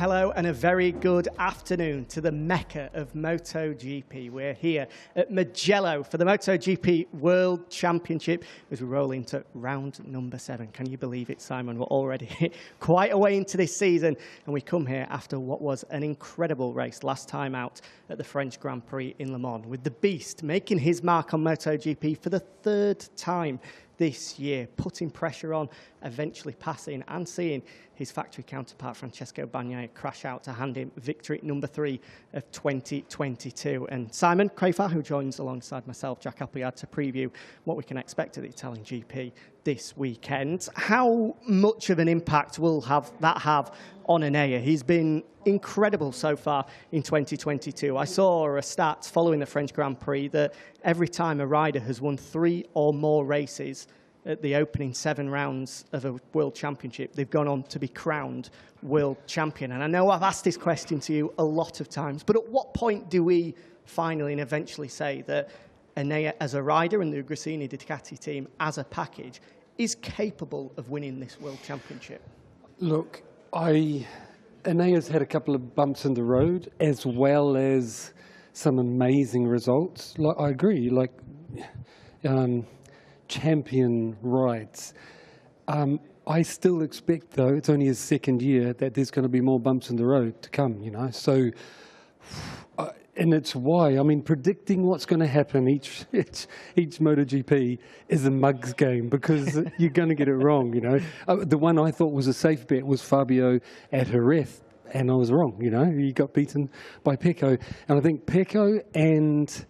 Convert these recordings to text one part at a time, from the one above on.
Hello and a very good afternoon to the Mecca of MotoGP. We're here at Mugello for the MotoGP World Championship as we roll into round number 7. Can you believe it, Simon? We're already quite a way into this season and we come here after what was an incredible race last time out at the French Grand Prix in Le Mans, with the Beast making his mark on MotoGP for the 3rd time this year, putting pressure on, eventually passing and seeing his factory counterpart Francesco Bagnaia crash out to hand him victory number 3 of 2022. And Simon, Crafar, who joins alongside myself, Jack Appleyard, to preview what we can expect at the Italian GP this weekend. How much of an impact will that have on Enea? He's been incredible so far in 2022. I saw a stat following the French Grand Prix that every time a rider has won 3 or more races at the opening 7 rounds of a World Championship, they've gone on to be crowned World Champion. And I know I've asked this question to you a lot of times, but at what point do we finally and eventually say that Enea as a rider and the Ducati team as a package is capable of winning this World Championship? Look, Enea's had a couple of bumps in the road as well as some amazing results. Like, I agree, like champion rides. I still expect, though, it's only his 2nd year, that there's going to be more bumps in the road to come, you know. So, and it's why, I mean, predicting what's going to happen each MotoGP is a mug's game, because you're going to get it wrong, you know. The one I thought was a safe bet was Fabio at Jerez, and I was wrong, you know. He got beaten by Pecco. And I think Pecco and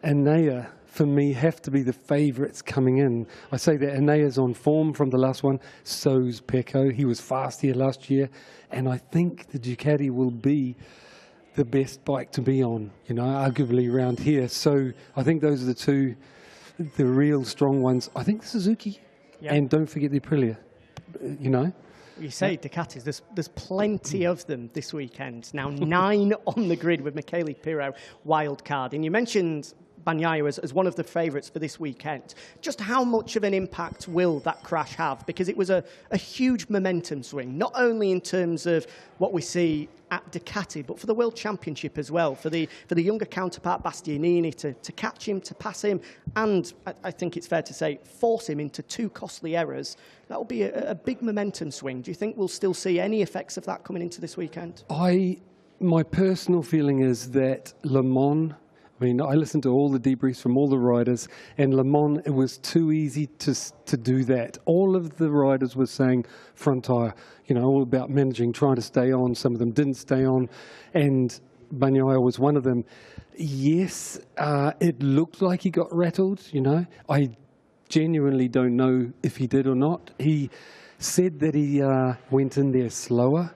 Enea, for me, have to be the favourites coming in. I say that Enea's on form from the last one, so's Pecco. He was fast here last year, and I think the Ducati will be the best bike to be on, you know, arguably around here. So I think those are the real strong ones. I think the Suzuki, and don't forget the Aprilia, you know. You say Ducatis, there's plenty of them this weekend. Now 9 on the grid with Michele Pirro wild card. And you mentioned Bagnaia as one of the favourites for this weekend. Just how much of an impact will that crash have? Because it was a huge momentum swing, not only in terms of what we see at Ducati, but for the World Championship as well, for the younger counterpart Bastianini to catch him, to pass him, and I think it's fair to say, force him into 2 costly errors. That will be a big momentum swing. Do you think we'll still see any effects of that coming into this weekend? My personal feeling is that Le Mans, I mean, I listened to all the debriefs from all the riders, and Le Mans, it was too easy to do that. All of the riders were saying front tyre, you know, all about managing, trying to stay on. Some of them didn't stay on, and Bagnaia was one of them. Yes, it looked like he got rattled, you know. I genuinely don't know if he did or not. He said that he went in there slower.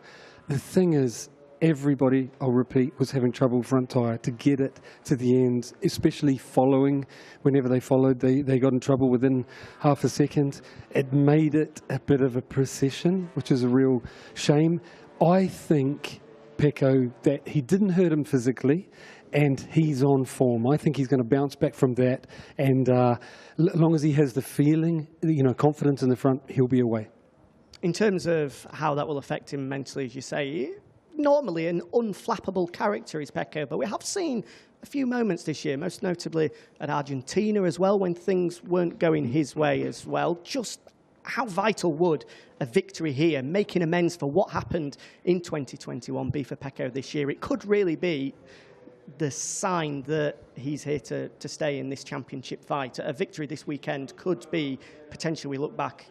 The thing is, everybody, I'll repeat, was having trouble front tyre to get it to the end, especially following. Whenever they followed, they got in trouble within half a second. It made it a bit of a procession, which is a real shame. I think, Pecco, that he didn't hurt him physically, and he's on form. I think he's going to bounce back from that, and as long as he has the feeling, you know, confidence in the front, he'll be away. In terms of how that will affect him mentally, as you say, normally an unflappable character is Pecco, but we have seen a few moments this year, most notably at Argentina as well, when things weren't going his way as well. Just how vital would a victory here, making amends for what happened in 2021, be for Pecco this year? It could really be the sign that he's here to stay in this championship fight. A victory this weekend could be, potentially, we look back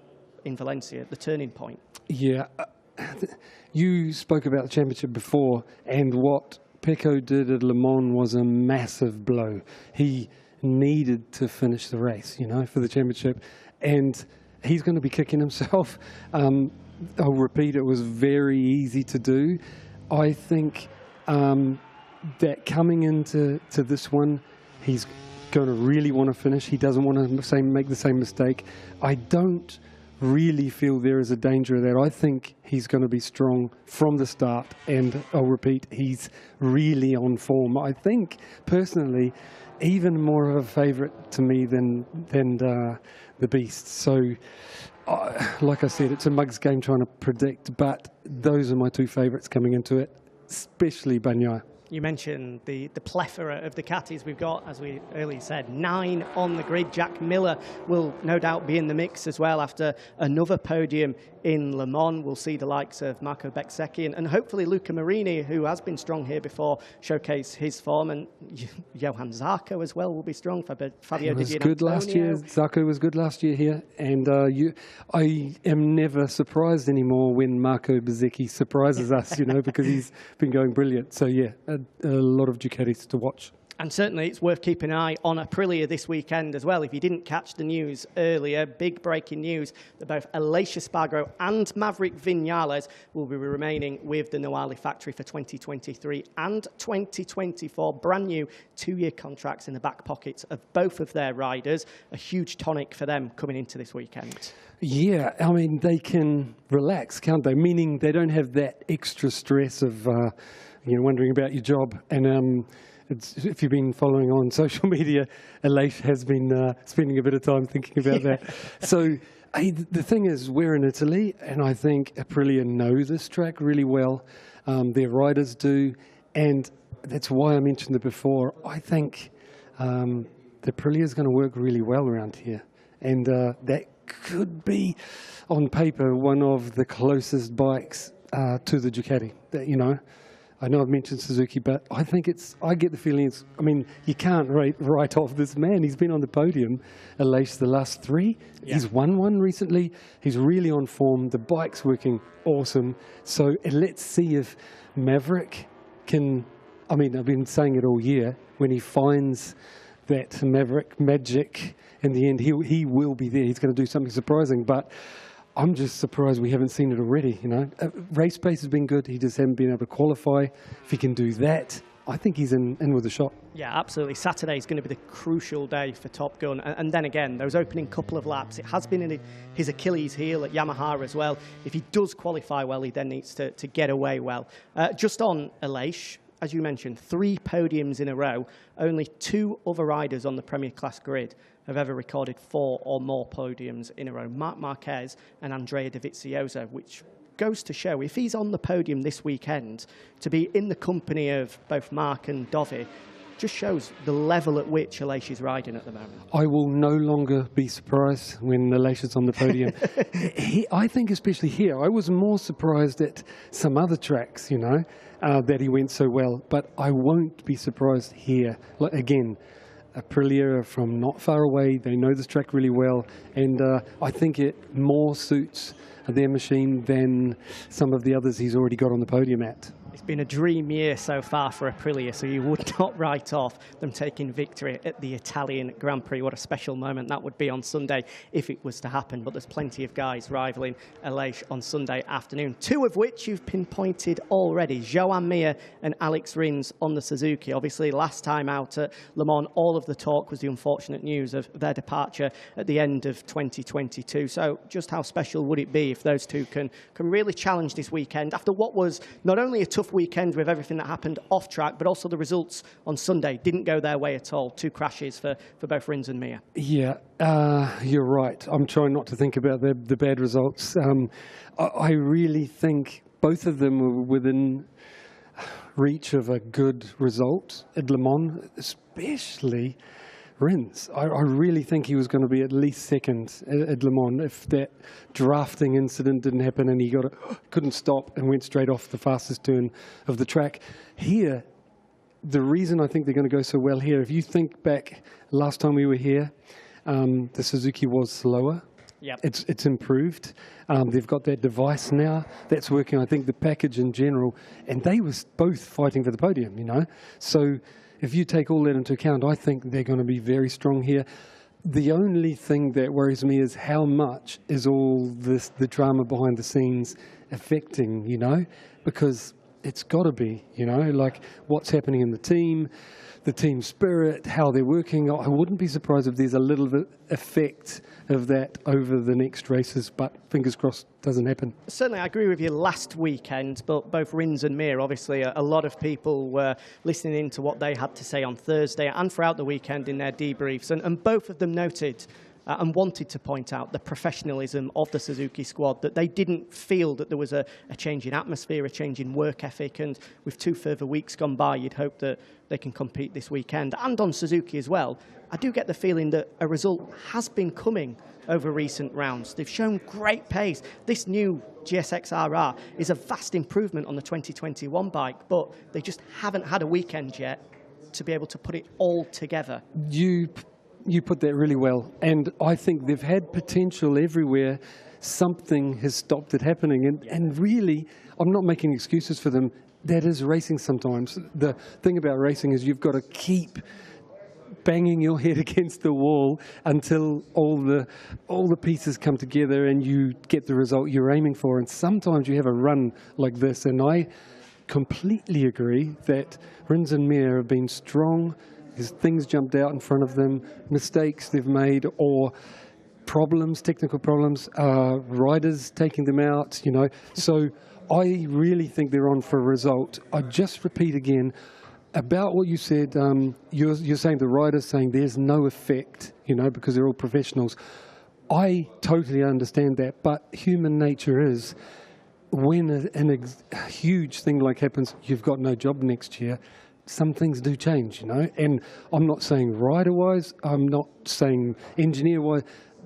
in Valencia, the turning point. Yeah. You spoke about the championship before, and what Pecco did at Le Mans was a massive blow. He needed to finish the race, you know, for the championship, and he's going to be kicking himself. I'll repeat, it was very easy to do. I think that coming into this one, he's going to really want to finish. He doesn't want to make the same mistake. I don't really feel there is a danger of that. I think he's going to be strong from the start, and I'll repeat, he's really on form. I think, personally, even more of a favourite to me than the Beast. So like I said, it's a mug's game trying to predict, but those are my two favourites coming into it, especially Bagnaia. You mentioned the plethora of Ducatis we've got, as we earlier said, 9 on the grid. Jack Miller will no doubt be in the mix as well after another podium in Le Mans. We'll see the likes of Marco Bezzecchi and hopefully Luca Marini, who has been strong here before, showcase his form. And Johann Zarco as well will be strong. Fabio He was Di good last year. Zarco was good last year here. And I am never surprised anymore when Marco Bezzecchi surprises us, you know, because he's been going brilliant. So, yeah, a lot of Ducatis to watch. And certainly it's worth keeping an eye on Aprilia this weekend as well. If you didn't catch the news earlier, big breaking news that both Aleix Espargaro and Maverick Viñales will be remaining with the Noale factory for 2023 and 2024. Brand new 2-year contracts in the back pockets of both of their riders. A huge tonic for them coming into this weekend. Yeah, I mean, they can relax, can't they? Meaning they don't have that extra stress of, wondering about your job. And if you've been following on social media, Aleix has been spending a bit of time thinking about that. So the thing is, we're in Italy, and I think Aprilia know this track really well. Their riders do, and that's why I mentioned it before. I think the Aprilia is going to work really well around here, and that could be, on paper, one of the closest bikes to the Ducati. I know I've mentioned Suzuki, but I think I get the feeling you can't write off this man. He's been on the podium, Aleix, the last 3. Yeah. He's won one recently. He's really on form. The bike's working awesome. So let's see if Maverick can, I've been saying it all year, when he finds that Maverick magic, in the end, he will be there. He's going to do something surprising, but I'm just surprised we haven't seen it already, Race pace has been good. He just hasn't been able to qualify. If he can do that, I think he's in with a shot. Yeah, absolutely. Saturday is going to be the crucial day for Top Gun. And then again, those opening couple of laps, it has been in his Achilles heel at Yamaha as well. If he does qualify well, he then needs to get away well. Just on Aleix, as you mentioned, 3 podiums in a row. Only 2 other riders on the Premier Class grid have ever recorded 4 or more podiums in a row. Marc Marquez and Andrea Dovizioso, which goes to show, if he's on the podium this weekend, to be in the company of both Marc and Dovi, just shows the level at which Aleix is riding at the moment. I will no longer be surprised when Aleix is on the podium. I think especially here, I was more surprised at some other tracks, that he went so well, but I won't be surprised here. Again, Aprilia from not far away, they know this track really well, and I think it more suits their machine than some of the others he's already got on the podium at. It's been a dream year so far for Aprilia, so you would not write off them taking victory at the Italian Grand Prix. What a special moment that would be on Sunday if it was to happen. But there's plenty of guys rivaling Aleix on Sunday afternoon, 2 of which you've pinpointed already. Joan Mir and Alex Rins on the Suzuki. Obviously, last time out at Le Mans, all of the talk was the unfortunate news of their departure at the end of 2022. So just how special would it be if those 2 can really challenge this weekend after what was not only a tough weekend with everything that happened off track, but also the results on Sunday didn't go their way at all. 2 crashes for both Rins and Mir. Yeah, you're right. I'm trying not to think about the bad results. I really think both of them were within reach of a good result at Le Mans, especially Rins. I really think he was going to be at least second at Le Mans if that drafting incident didn't happen and he couldn't stop and went straight off the fastest turn of the track. Here, the reason I think they're going to go so well here, if you think back last time we were here, the Suzuki was slower. Yep. It's improved. They've got that device now that's working. I think the package in general, and they were both fighting for the podium, So if you take all that into account, I think they're going to be very strong here. The only thing that worries me is how much is all the drama behind the scenes affecting, because it's got to be, like what's happening in the team spirit, how they're working. I wouldn't be surprised if there's a little bit effect of that over the next races, but fingers crossed doesn't happen. Certainly, I agree with you last weekend, but both Rins and Mir, obviously, a lot of people were listening into what they had to say on Thursday and throughout the weekend in their debriefs, and both of them noted and wanted to point out the professionalism of the Suzuki squad, that they didn't feel that there was a change in atmosphere, a change in work ethic, and with 2 further weeks gone by, you'd hope that they can compete this weekend. And on Suzuki as well, I do get the feeling that a result has been coming over recent rounds. They've shown great pace. This new GSX-RR is a vast improvement on the 2021 bike, but they just haven't had a weekend yet to be able to put it all together. You put that really well, and I think they've had potential everywhere. Something has stopped it happening, and really, I'm not making excuses for them. That is racing sometimes. The thing about racing is you've got to keep banging your head against the wall until all the pieces come together and you get the result you're aiming for. And sometimes you have a run like this, and I completely agree that Rins and Mir have been strong. There's things jumped out in front of them, mistakes they've made, or problems, technical problems, riders taking them out, you know. So I really think they're on for a result. I just repeat again about what you said. You're saying the riders saying there's no effect, you know, because they're all professionals. I totally understand that, but human nature is when a huge thing like happens, you've got no job next year. Some things do change, you know, and I'm not saying rider-wise, I'm not saying engineer-wise,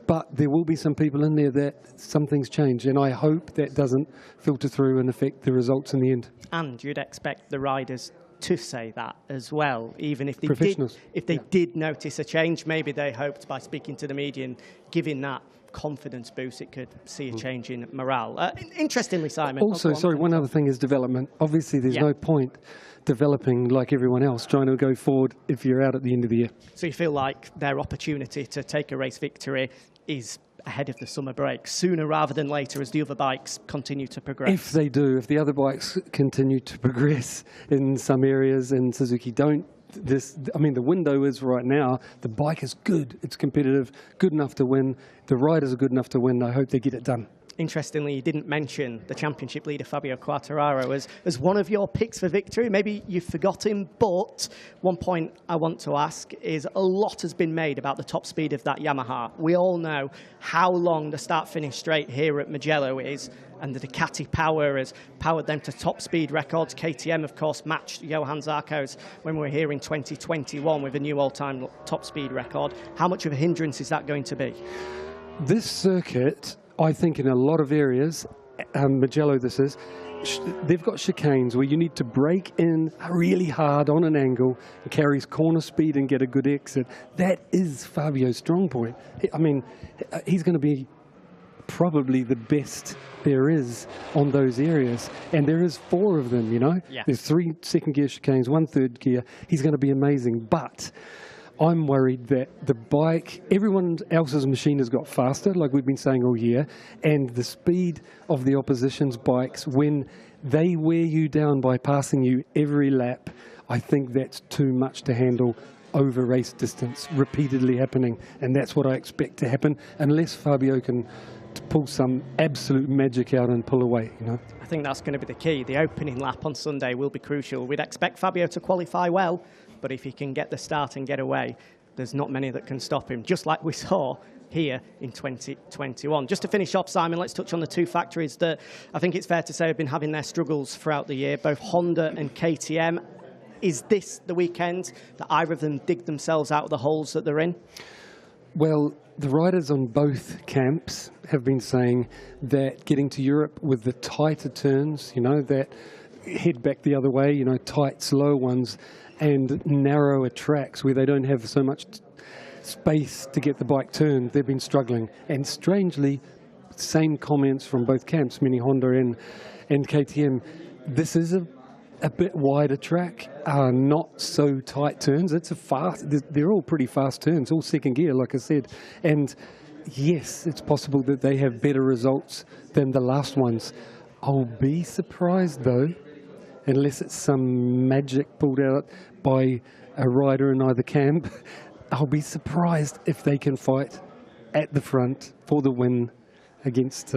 but there will be some people in there that some things change, and I hope that doesn't filter through and affect the results in the end. And you'd expect the riders to say that as well, even if they did notice a change. Maybe they hoped by speaking to the media and giving that confidence boost, it could see a change in morale. Interestingly, Simon. Also, sorry, one other thing is development. Obviously, there's no point developing like everyone else, trying to go forward if you're out at the end of the year. So you feel like their opportunity to take a race victory is ahead of the summer break, sooner rather than later, as the other bikes continue to progress? If they do, if the other bikes continue to progress in some areas and Suzuki don't, I mean, the window is right now, the bike is good, it's competitive, good enough to win, the riders are good enough to win. I hope they get it done. Interestingly, you didn't mention the championship leader, Fabio Quartararo, as one of your picks for victory. Maybe you forgot him, but one point I want to ask is a lot has been made about the top speed of that Yamaha. We all know how long the start-finish straight here at Mugello is, and the Ducati power has powered them to top speed records. KTM, of course, matched Johan Zarco's when we were here in 2021 with a new all-time top speed record. How much of a hindrance is that going to be? This circuit, I think in a lot of areas, Mugello this is, they've got chicanes where you need to brake in really hard on an angle, and carries corner speed and get a good exit. That is Fabio's strong point. I mean, he's going to be probably the best there is on those areas, and there is 4 of them, you know. Yes. There's 3 second gear chicanes, 1 third gear. He's going to be amazing, but I'm worried that the bike, everyone else's machine has got faster, like we've been saying all year, and the speed of the opposition's bikes, when they wear you down by passing you every lap, I think that's too much to handle over race distance, repeatedly happening, and that's what I expect to happen, unless Fabio can pull some absolute magic out and pull away, you know. I think that's going to be the key. The opening lap on Sunday will be crucial. We'd expect Fabio to qualify well, but if he can get the start and get away, there's not many that can stop him, just like we saw here in 2021. Just to finish off, Simon, let's touch on the 2 factories that I think it's fair to say have been having their struggles throughout the year, both Honda and KTM. Is this the weekend that either of them dig themselves out of the holes that they're in? Well, the riders on both camps have been saying that getting to Europe with the tighter turns, you know, that head back the other way, you know, tight, slow ones, and narrower tracks where they don't have so much space to get the bike turned, they've been struggling. And strangely, same comments from both camps, meaning Honda and KTM. This is a bit wider track, not so tight turns. It's a fast, they're all pretty fast turns, all second gear, like I said. And yes, it's possible that they have better results than the last ones. I'll be surprised though, unless it's some magic pulled out by a rider in either camp, I'll be surprised if they can fight at the front for the win against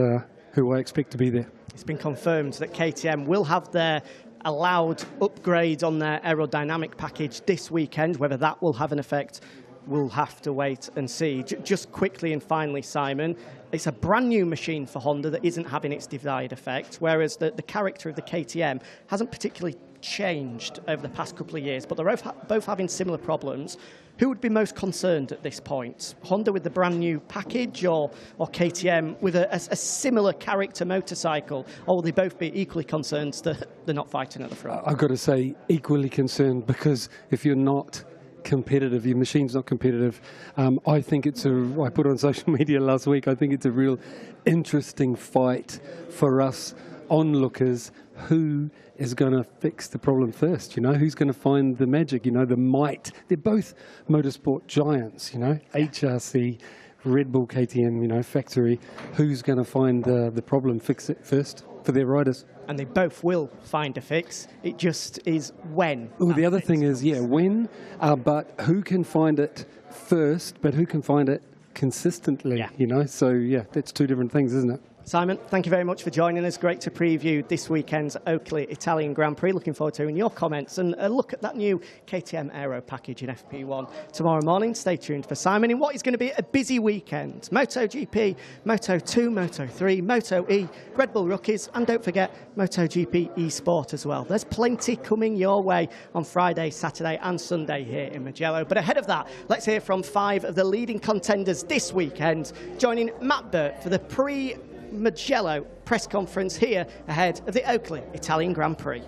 who I expect to be there. It's been confirmed that KTM will have their allowed upgrades on their aerodynamic package this weekend. Whether that will have an effect we'll have to wait and see. Just quickly and finally, Simon, it's a brand new machine for Honda that isn't having its desired effect, whereas the character of the KTM hasn't particularly changed over the past couple of years, but they're both having similar problems. Who would be most concerned at this point? Honda with the brand new package, or KTM with a similar character motorcycle? Or will they both be equally concerned that they're not fighting at the front? I've got to say equally concerned, because if you're not competitive, your machine's not competitive, I think I put on social media last week, I think it's a real interesting fight for us onlookers. Who is going to fix the problem first? Who's going to find the magic? The might. They're both motorsport giants. HRC, Red Bull, KTM. Factory. Who's going to find the problem? Fix it first for their riders. And they both will find a fix. It just is when. Oh, the other thing is, when. But who can find it first? But who can find it consistently? Yeah. So that's two different things, isn't it? Simon, thank you very much for joining us. Great to preview this weekend's Oakley Italian Grand Prix. Looking forward to hearing your comments and a look at that new KTM Aero package in FP1 tomorrow morning. Stay tuned for Simon in what is going to be a busy weekend. MotoGP, Moto2, Moto3, Moto E, Red Bull Rookies, and don't forget MotoGP eSport as well. There's plenty coming your way on Friday, Saturday and Sunday here in Mugello. But ahead of that, let's hear from 5 of the leading contenders this weekend, joining Matt Burt for the Mugello press conference here ahead of the Oakley Italian Grand Prix.